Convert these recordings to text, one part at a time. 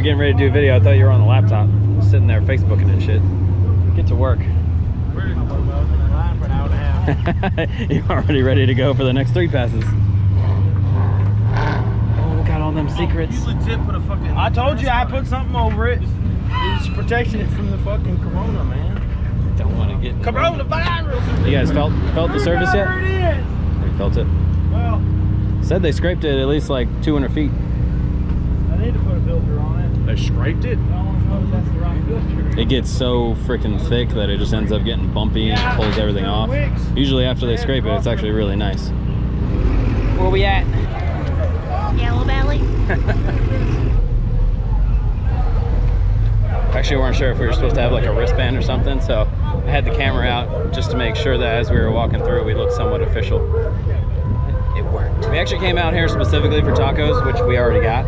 getting ready to do a video. I thought you were on the laptop, sitting there Facebooking and shit. Get to work. You're already ready to go for the next 3 passes. Oh, got all them secrets. You legit put a fucking... I told you I put something over it. It's protecting it from the fucking corona, man. Don't want to get coronavirus. You guys felt the surface yet? You felt it? Well, said they scraped it at least like 200 feet. I need to put a filter on it. They scraped it? I don't know if that's the right filter. It gets so freaking thick that it just ends up getting bumpy and pulls everything off. Usually after they scrape it, it's actually really nice. Where we at? Yellow Valley. Actually, we weren't sure if we were supposed to have like a wristband or something, so I had the camera out just to make sure that as we were walking through, we looked somewhat official. It worked. We actually came out here specifically for tacos, which we already got,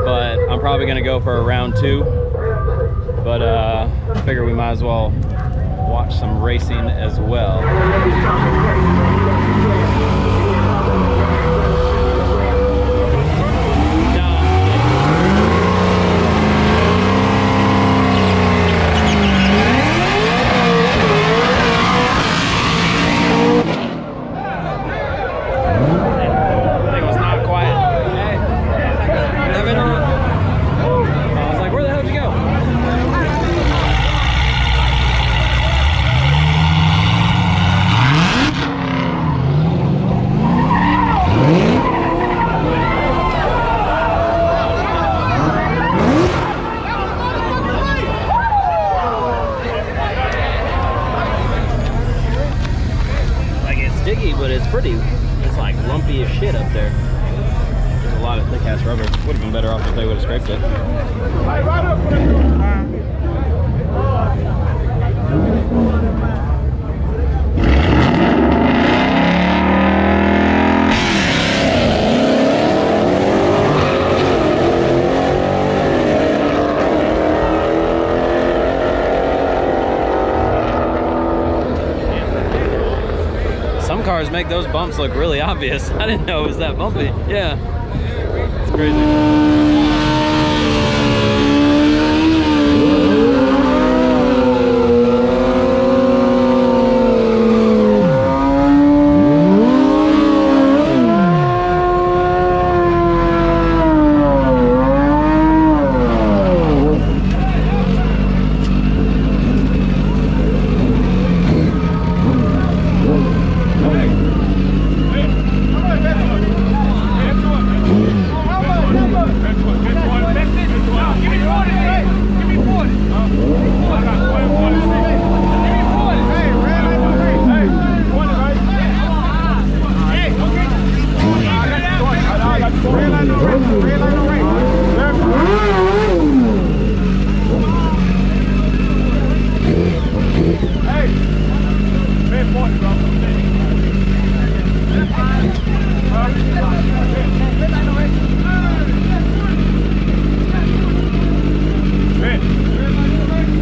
but I'm probably gonna go for a round 2. But I figure we might as well watch some racing as well. But it's pretty, it's like lumpy as shit up there. There's a lot of thick ass rubber. Would have been better off if they would have scraped it. Some cars make those bumps look really obvious. I didn't know it was that bumpy. Yeah, it's crazy.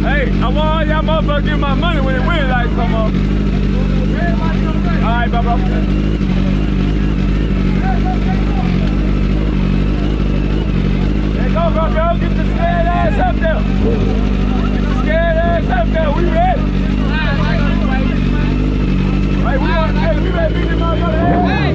Hey, I want y'all motherfuckers give my money when the red lights come up. Alright, bye bye. Hey, go, get the scared ass up there. Get the scared ass up there. We ready? Hey, we ready to beat them motherfuckers. Hey!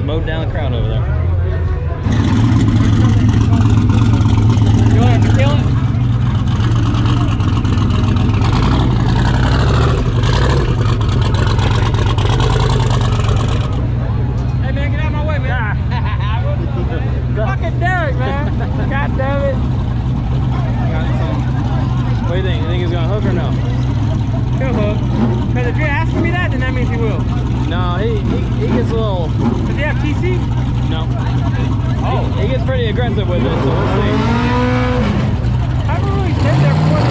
Mowed down the crowd over there. You want to kill it? Because if you're asking me that, then that means he will. No, he gets a little. Does he have TC? No. Oh. He gets pretty aggressive with it, so we'll see. I haven't really stayed there before.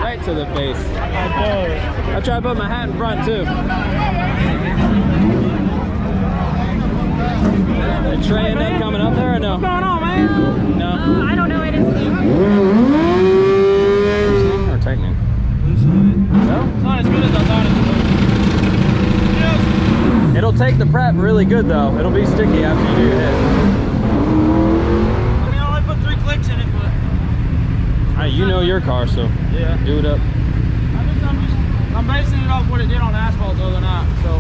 Right to the face. I try to put my hat in front too. Did Trey end up coming up there or no? What's going on, man? No. I don't know. I didn't see. Loosening or tightening? No? It's not as good as I thought it was. It'll take the prep really good though. It'll be sticky after you do your hit. I mean, I only put 3 clicks in it, but... Alright, you know your car, so yeah. do it up. I'm basing it off what it did on asphalt the other night, so...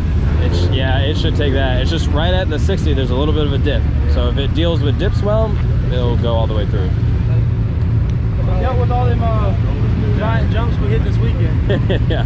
Yeah, it should take that. It's just right at the 60, there's a little bit of a dip. So if it deals with dips well, it'll go all the way through. I dealt with all them giant jumps we hit this weekend. Yeah.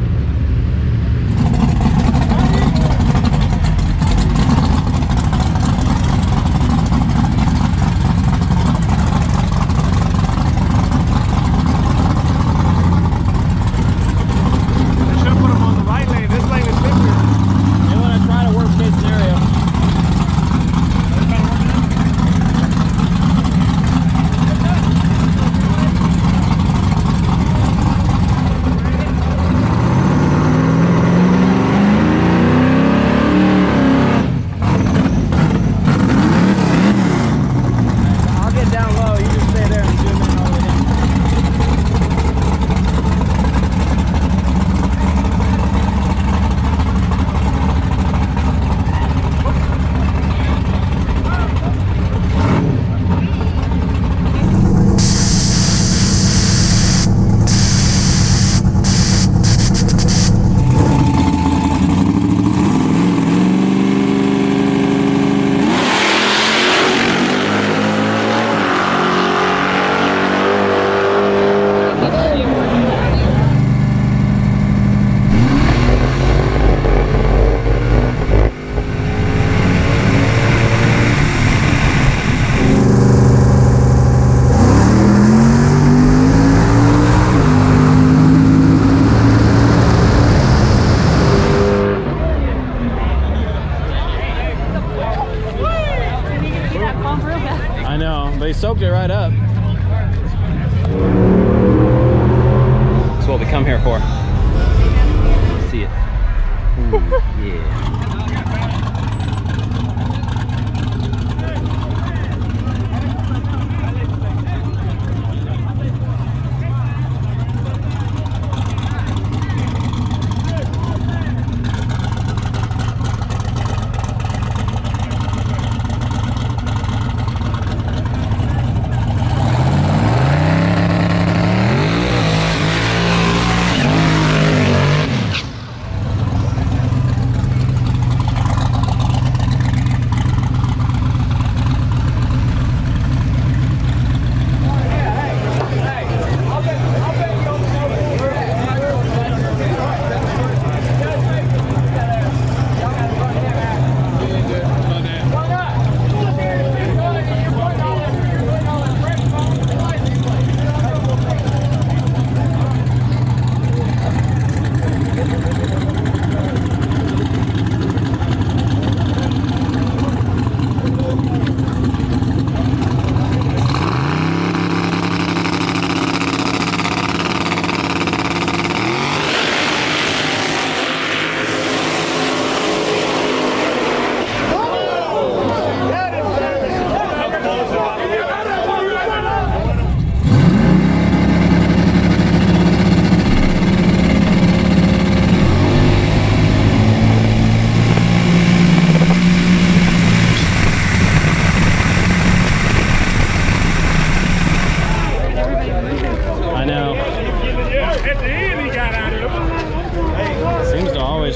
Soaked it right up. That's what we come here for. See it. Ooh, yeah.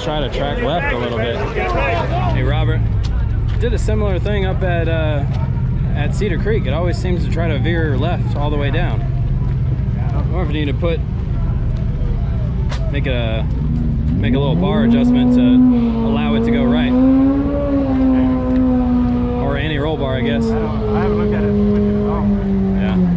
try to track left a little bit. Hey, Robert, did a similar thing up at Cedar Creek. It always seems to try to veer left all the way down. I wonder if you need to make a little bar adjustment to allow it to go right, or anti-roll bar, I guess. I haven't looked at it at all. Yeah.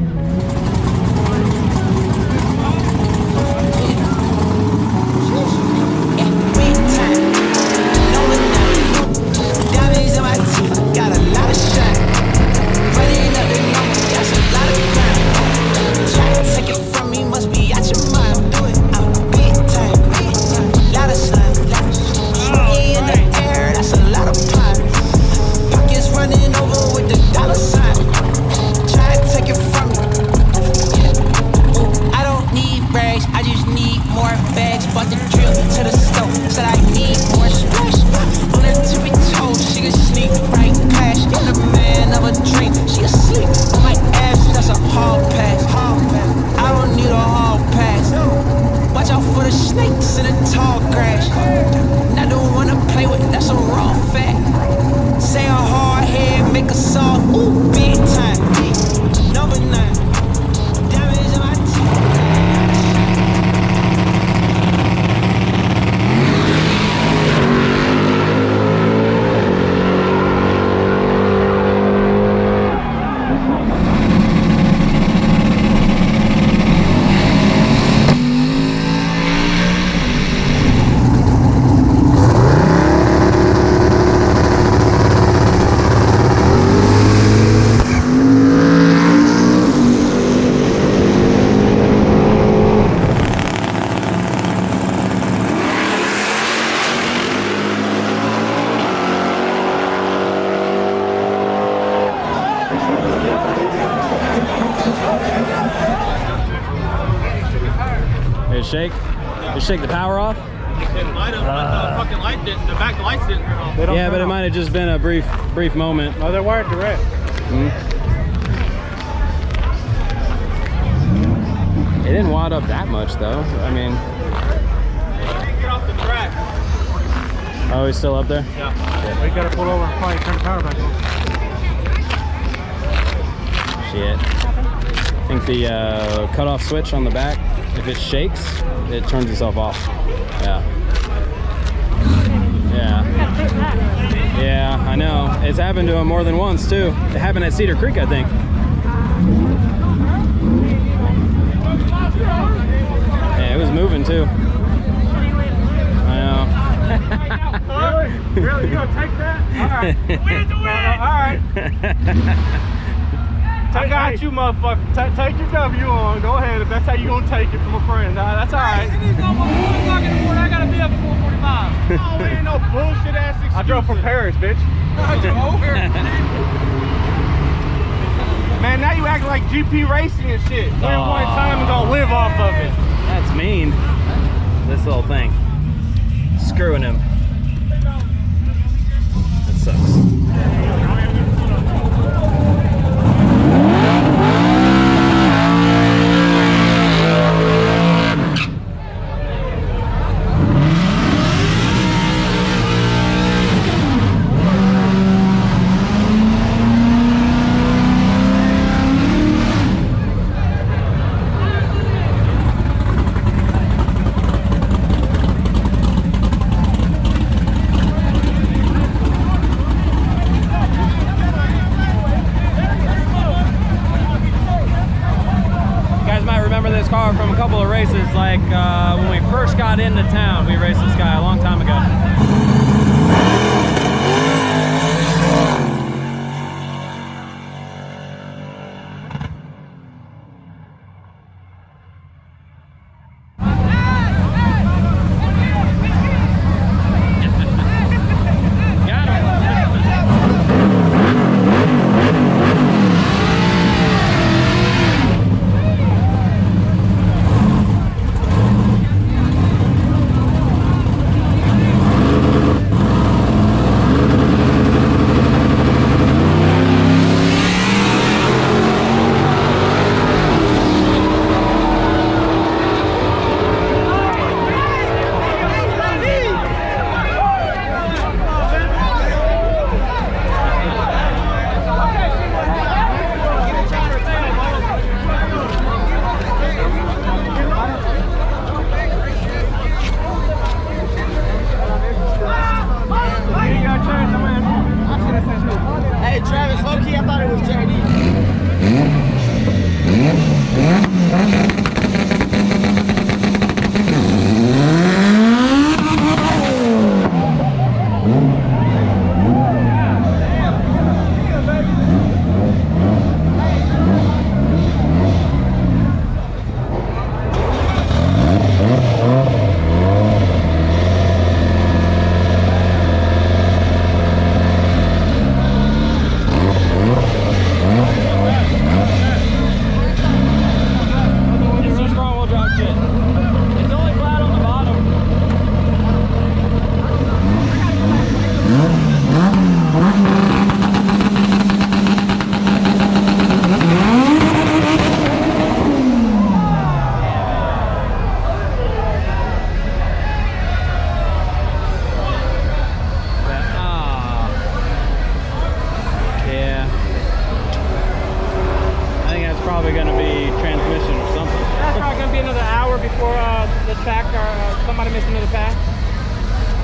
Shake? Just shake the power off? It might have, the fucking light didn't, the back lights didn't turn off. Yeah, but it might have just been a brief moment. Oh, they're wired direct. It didn't wad up that much though. I mean, Can't get off the track. oh, he's still up there? Yeah. We gotta pull over and probably turn the power back on. Shit. I think the cutoff switch on the back, if it shakes, it turns itself off. Yeah. Yeah. Yeah, I know. It's happened to him more than once too. It happened at Cedar Creek, I think. Yeah, it was moving too. I know. Really? You gonna take that? Alright. Alright. I got you, motherfucker. Take your W on. Go ahead if that's how you gonna take it from a friend. That's alright. It is almost 4 o'clock in the morning. I gotta be up at 4:45. Oh, we ain't no bullshit ass excuse. I drove from Paris, bitch. Man, now you acting like GP racing and shit. Win one time and gonna live off of it. That's mean. This little thing. Screwing him. That sucks. Car from a couple of races, like when we first got into town. We raced this guy a long time ago.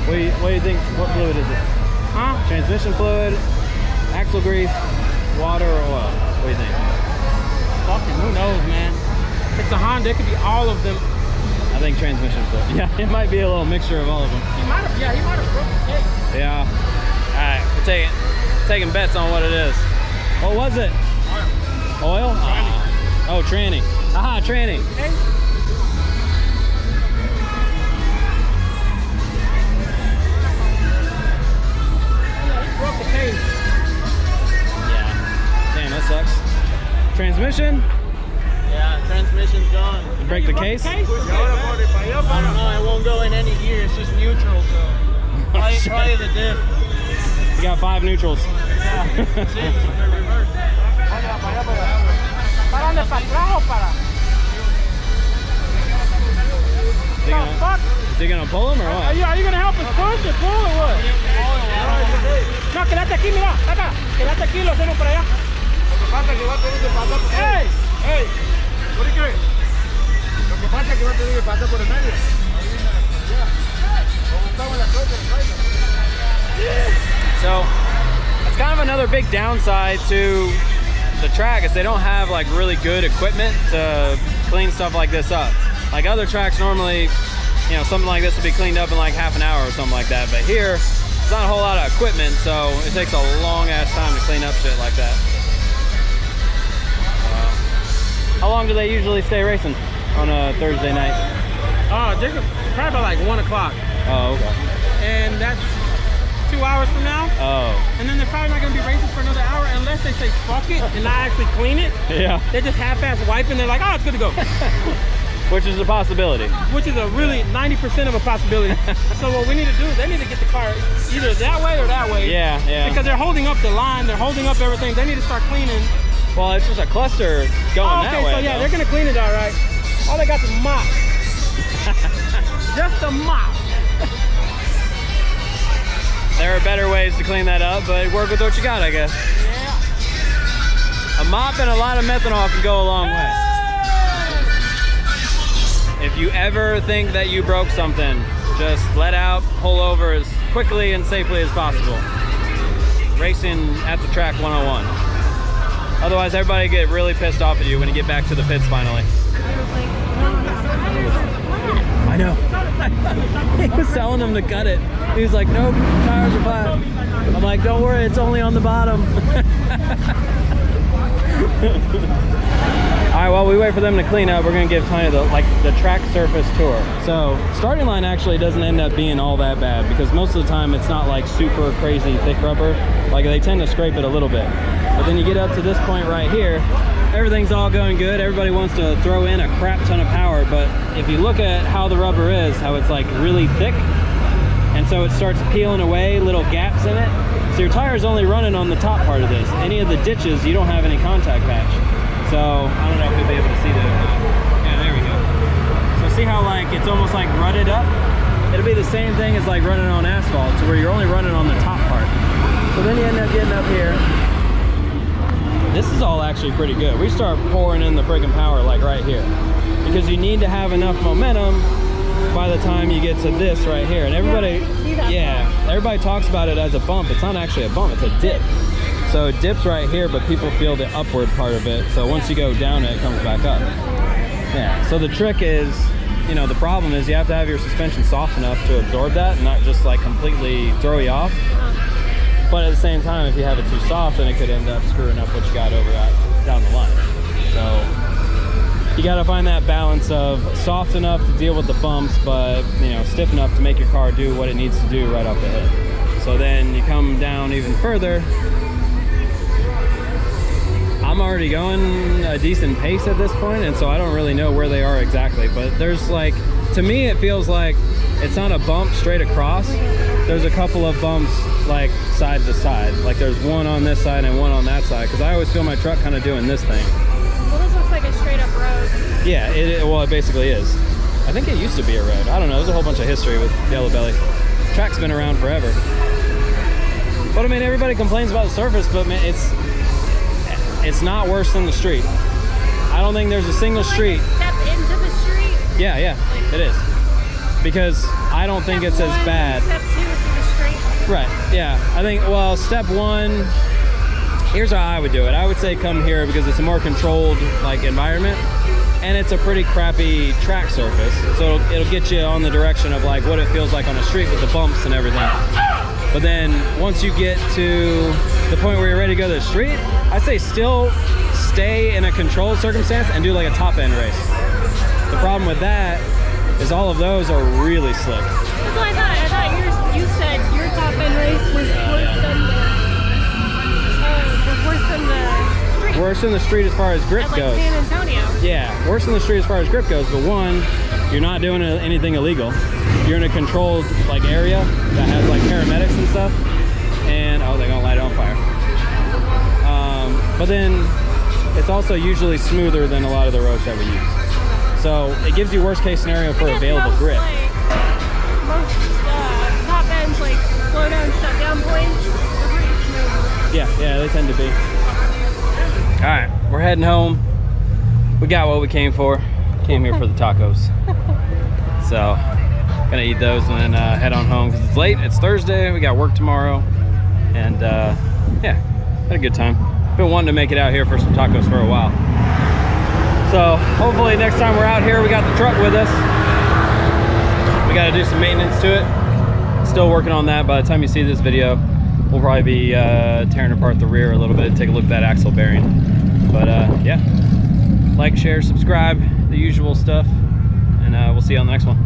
What do you think? What fluid is it? Huh? Transmission fluid, axle grease, water, or oil? What do you think? Fucking who knows, man. It's a Honda. It could be all of them. I think transmission fluid. Yeah, it might be a little mixture of all of them. He might have broke the case. Yeah. All right, we're taking bets on what it is. What was it? Oil? Oh, tranny. Aha, tranny. Hey. Broke the case. Yeah. Damn, that sucks. Transmission? Yeah, transmission's gone. You break the case? I don't know, it won't go in any gear, it's just neutral, so. Probably the diff. You got 5 neutrals. Yeah, that's it, so they're reversed. Is he gonna pull him or what? Are you gonna help us push or pull or what? No, quédate aquí, mira, acá. Quédate aquí, lo hacemos para allá. ¡Ey! Hey, what do you crees? Lo que pasa es que va a tener que pasar por el medio. So it's kind of another big downside to the track is they don't have like really good equipment to clean stuff like this up. Like other tracks normally, you know, something like this would be cleaned up in like half an hour or something like that. But here, there's not a whole lot of equipment, so it takes a long ass time to clean up shit like that. How long do they usually stay racing on a Thursday night? They're probably about like 1 o'clock. Oh, okay. And that's 2 hours from now. Oh. And then they're probably not going to be racing for another hour unless they say fuck it and not actually clean it. Yeah. They just half-ass wipe and they're like, oh, it's good to go. Which is a possibility. Which is a really 90% of a possibility. So what we need to do is they need to get the car either that way or that way. Yeah, yeah. Because they're holding up the line, they're holding up everything. They need to start cleaning. Well, it's just a cluster going that way. Okay, so yeah, though. they're going to clean it all right. All they got is a mop. Just a mop. There are better ways to clean that up, but work with what you got, I guess. Yeah. A mop and a lot of methanol can go a long way. If you ever think that you broke something, just let out, pull over as quickly and safely as possible. Racing at the track 101. Otherwise, everybody get really pissed off at you when you get back to the pits finally. I know. He was telling them to cut it. He was like, nope, tires are flat. I'm like, don't worry, it's only on the bottom. All right, while we wait for them to clean up, we're gonna give Tanya the track surface tour. So starting line actually doesn't end up being all that bad because most of the time it's not like super crazy thick rubber. Like they tend to scrape it a little bit. But then you get up to this point right here, everything's all going good. Everybody wants to throw in a crap ton of power, but if you look at how the rubber is, how it's like really thick, and so it starts peeling away little gaps in it. So your tire's only running on the top part of this. Any of the ditches, you don't have any contact patch. So I don't know if you'll be able to see that or not. Yeah, there we go. So see how like it's almost like rutted up? It'll be the same thing as like running on asphalt to where you're only running on the top part. So then you end up getting up here. This is all actually pretty good. We start pouring in the freaking power like right here because you need to have enough momentum by the time you get to this right here. And everybody, yeah, everybody talks about it as a bump. It's not actually a bump, it's a dip. So it dips right here, but people feel the upward part of it. So once you go down it comes back up. Yeah, so the trick is, you know, the problem is you have to have your suspension soft enough to absorb that and not just like completely throw you off. But at the same time, if you have it too soft, then it could end up screwing up what you got over down the line. So you got to find that balance of soft enough to deal with the bumps, but you know, stiff enough to make your car do what it needs to do right off the hit. So then you come down even further. I'm already going a decent pace at this point, and so I don't really know where they are exactly. But there's like, to me, it feels like it's not a bump straight across. There's a couple of bumps like side to side. Like there's one on this side and one on that side, because I always feel my truck kind of doing this thing. Well, this looks like a straight up road. Yeah, well, it basically is. I think it used to be a road. I don't know. There's a whole bunch of history with Yellow Belly. The track's been around forever. But I mean, everybody complains about the surface, but man, it's not worse than the street. I don't think there's a single street. Step into the street. Yeah, it is. Because I don't think it's as bad. Step 2. Right, yeah. I think, well, step one, here's how I would do it. I would say come here because it's a more controlled like environment, and it's a pretty crappy track surface. So it'll get you on the direction of like what it feels like on a street with the bumps and everything. But then once you get to the point where you're ready to go to the street, I'd say still stay in a controlled circumstance and do like a top end race. The problem with that is all of those are really slick. That's what I thought. I thought you said your top end race was worse than the street. Worse than the street as far as grip At like goes. San Antonio. Yeah, worse than the street as far as grip goes, but one, you're not doing anything illegal. You're in a controlled like area that has like paramedics and stuff, and oh, they're gonna light it on fire. But then it's also usually smoother than a lot of the roads that we use. So it gives you worst case scenario for available grip. Most top ends, like slow down, shut down points, are pretty smooth. Yeah, they tend to be. All right, we're heading home. We got what we came for. Came here for the tacos. So, gonna eat those and then head on home because it's late. It's Thursday. We got work tomorrow, and yeah, had a good time. Been wanting to make it out here for some tacos for a while. So hopefully next time we're out here, we got the truck with us. We got to do some maintenance to it. Still working on that. By the time you see this video, we'll probably be tearing apart the rear a little bit, take a look at that axle bearing. But yeah, like, share, subscribe, the usual stuff, and we'll see you on the next one.